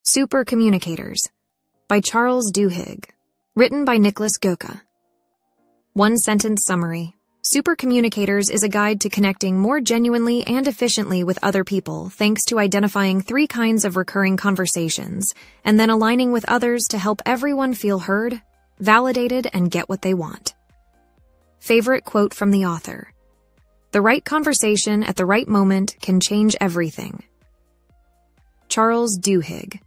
Supercommunicators by Charles Duhigg, written by Nicholas Goka. One-sentence summary. Supercommunicators is a guide to connecting more genuinely and efficiently with other people thanks to identifying 3 kinds of recurring conversations and then aligning with others to help everyone feel heard, validated, and get what they want. Favorite quote from the author. The right conversation at the right moment can change everything. Charles Duhigg.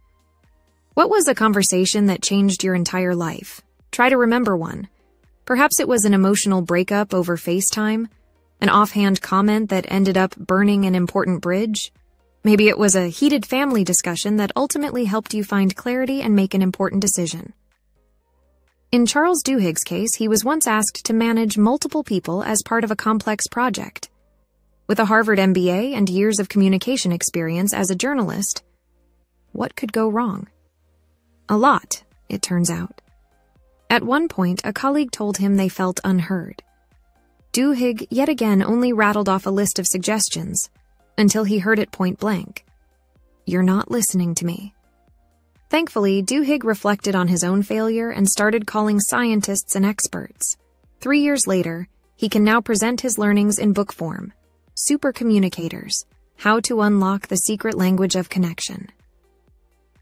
What was a conversation that changed your entire life? Try to remember one. Perhaps it was an emotional breakup over FaceTime, an offhand comment that ended up burning an important bridge. Maybe it was a heated family discussion that ultimately helped you find clarity and make an important decision. In Charles Duhigg's case, he was once asked to manage multiple people as part of a complex project. With a Harvard MBA and years of communication experience as a journalist, what could go wrong? A lot, it turns out. At one point, a colleague told him they felt unheard. Duhigg yet again only rattled off a list of suggestions until he heard it point blank. You're not listening to me. Thankfully, Duhigg reflected on his own failure and started calling scientists and experts. 3 years later, he can now present his learnings in book form. Supercommunicators: How to Unlock the Secret Language of Connection.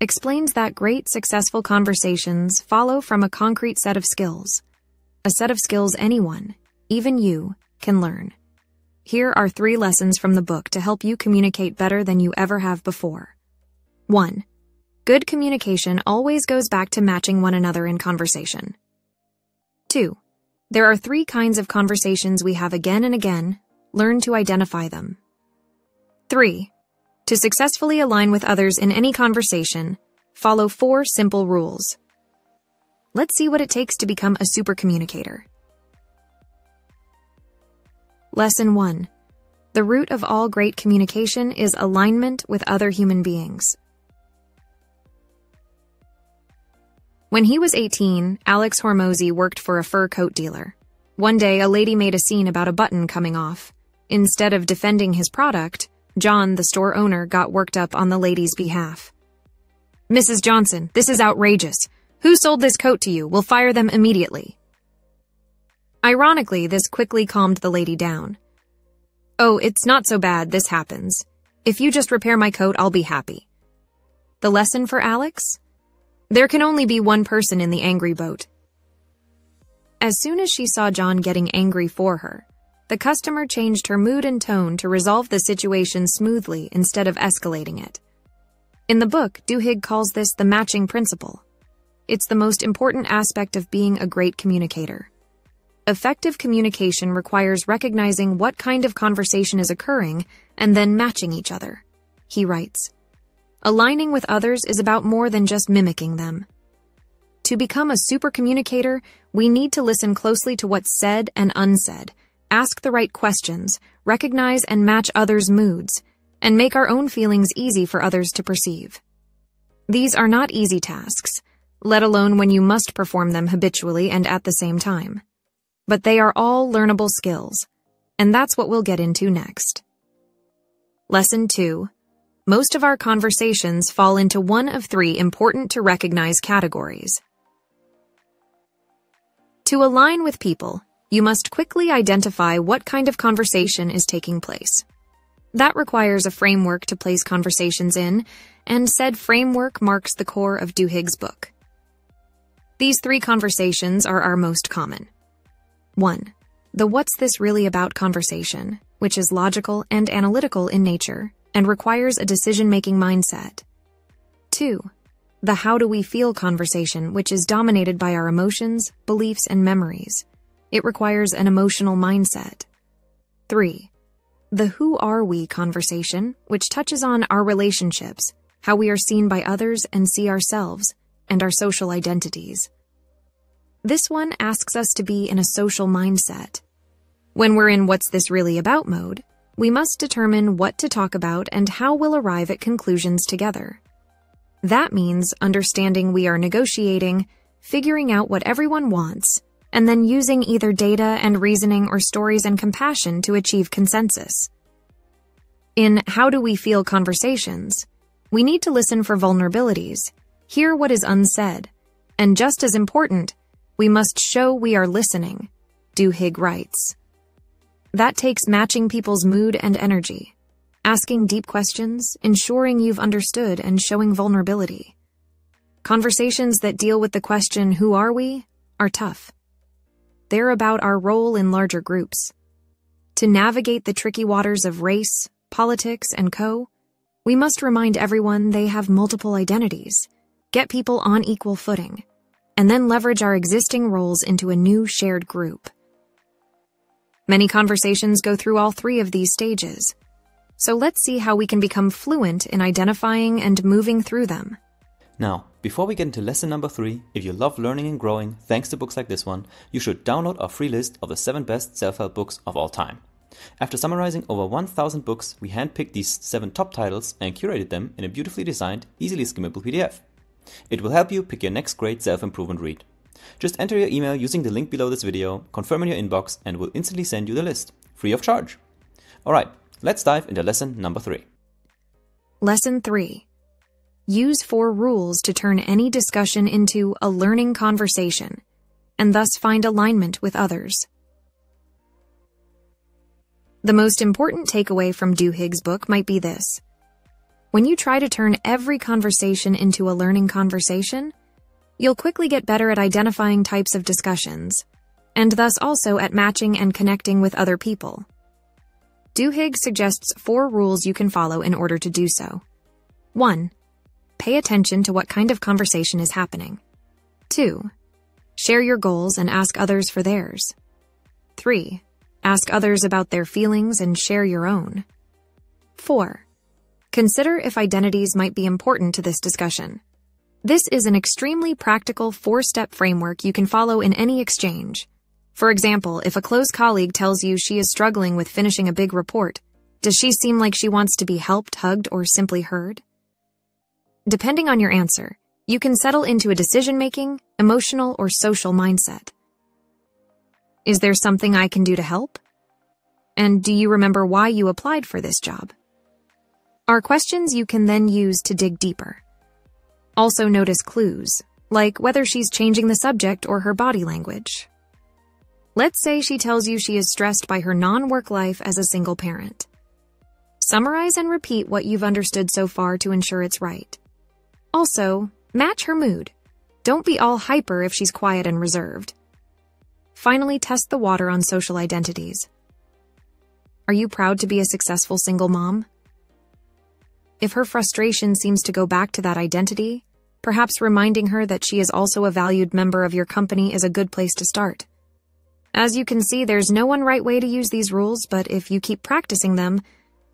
Explains that great, successful conversations follow from a concrete set of skills. A set of skills anyone, even you, can learn. Here are 3 lessons from the book to help you communicate better than you ever have before. 1. Good communication always goes back to matching one another in conversation. 2. There are 3 kinds of conversations we have again and again. Learn to identify them. 3. To successfully align with others in any conversation, follow 4 simple rules. Let's see what it takes to become a supercommunicator. Lesson 1. The root of all great communication is alignment with other human beings. When he was 18, Alex Hormozi worked for a fur coat dealer. One day, a lady made a scene about a button coming off. Instead of defending his product, John, the store owner, got worked up on the lady's behalf. Mrs. Johnson, this is outrageous. Who sold this coat to you? We'll fire them immediately. Ironically, this quickly calmed the lady down. Oh, it's not so bad, this happens. If you just repair my coat, I'll be happy. The lesson for Alex? There can only be one person in the angry boat. As soon as she saw John getting angry for her, the customer changed her mood and tone to resolve the situation smoothly instead of escalating it. In the book, Duhigg calls this the matching principle. It's the most important aspect of being a great communicator. Effective communication requires recognizing what kind of conversation is occurring and then matching each other. He writes, aligning with others is about more than just mimicking them. To become a supercommunicator, we need to listen closely to what's said and unsaid, ask the right questions, recognize and match others' moods, and make our own feelings easy for others to perceive. These are not easy tasks, let alone when you must perform them habitually and at the same time. But they are all learnable skills, and that's what we'll get into next. Lesson 2. Most of our conversations fall into one of 3 important to recognize categories. To align with people, you must quickly identify what kind of conversation is taking place. That requires a framework to place conversations in, and said framework marks the core of Duhigg's book. These 3 conversations are our most common. 1. The what's this really about conversation, which is logical and analytical in nature and requires a decision-making mindset. 2. The how do we feel conversation, which is dominated by our emotions, beliefs, and memories. It requires an emotional mindset. 3. The who are we conversation, which touches on our relationships, how we are seen by others and see ourselves, and our social identities. This one asks us to be in a social mindset. When we're in what's this really about mode, we must determine what to talk about and how we'll arrive at conclusions together. That means understanding we are negotiating, figuring out what everyone wants, and then using either data and reasoning or stories and compassion to achieve consensus. In How Do We Feel Conversations, We need to listen for vulnerabilities, hear what is unsaid, and just as important, we must show we are listening, Duhigg writes. That takes matching people's mood and energy, asking deep questions, ensuring you've understood, and showing vulnerability. Conversations that deal with the question, who are we, are tough. They're about our role in larger groups. To navigate the tricky waters of race, politics, and we must remind everyone they have multiple identities, get people on equal footing, and then leverage our existing roles into a new shared group. Many conversations go through all three of these stages, so let's see how we can become fluent in identifying and moving through them. Now, before we get into lesson number 3, if you love learning and growing thanks to books like this one, you should download our free list of the 7 best self-help books of all time. After summarizing over 1,000 books, we handpicked these 7 top titles and curated them in a beautifully designed, easily skimmable PDF. It will help you pick your next great self-improvement read. Just enter your email using the link below this video, confirm in your inbox, and we'll instantly send you the list, free of charge. Alright, let's dive into lesson number 3. Lesson 3. Use 4 rules to turn any discussion into a learning conversation, and thus find alignment with others. The most important takeaway from Duhigg's book might be this. When you try to turn every conversation into a learning conversation, you'll quickly get better at identifying types of discussions, and thus also at matching and connecting with other people. Duhigg suggests 4 rules you can follow in order to do so. 1. Pay attention to what kind of conversation is happening. 2. Share your goals and ask others for theirs. 3. Ask others about their feelings and share your own. 4. Consider if identities might be important to this discussion. This is an extremely practical 4-step framework you can follow in any exchange. For example, if a close colleague tells you she is struggling with finishing a big report, does she seem like she wants to be helped, hugged, or simply heard? Depending on your answer, you can settle into a decision-making, emotional, or social mindset. Is there something I can do to help? And do you remember why you applied for this job? Are questions you can then use to dig deeper. Also notice clues, like whether she's changing the subject or her body language. Let's say she tells you she is stressed by her non-work life as a single parent. Summarize and repeat what you've understood so far to ensure it's right. Also, match her mood. Don't be all hyper if she's quiet and reserved. Finally, test the water on social identities. Are you proud to be a successful single mom? If her frustration seems to go back to that identity, perhaps reminding her that she is also a valued member of your company is a good place to start. As you can see, there's no one right way to use these rules, but if you keep practicing them,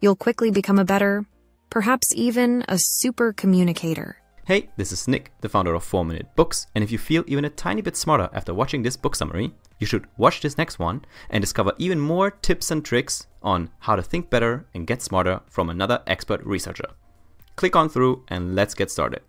you'll quickly become a better, perhaps even a super communicator. Hey, this is Nick, the founder of 4-Minute Books, and if you feel even a tiny bit smarter after watching this book summary, you should watch this next one and discover even more tips and tricks on how to think better and get smarter from another expert researcher. Click on through and let's get started.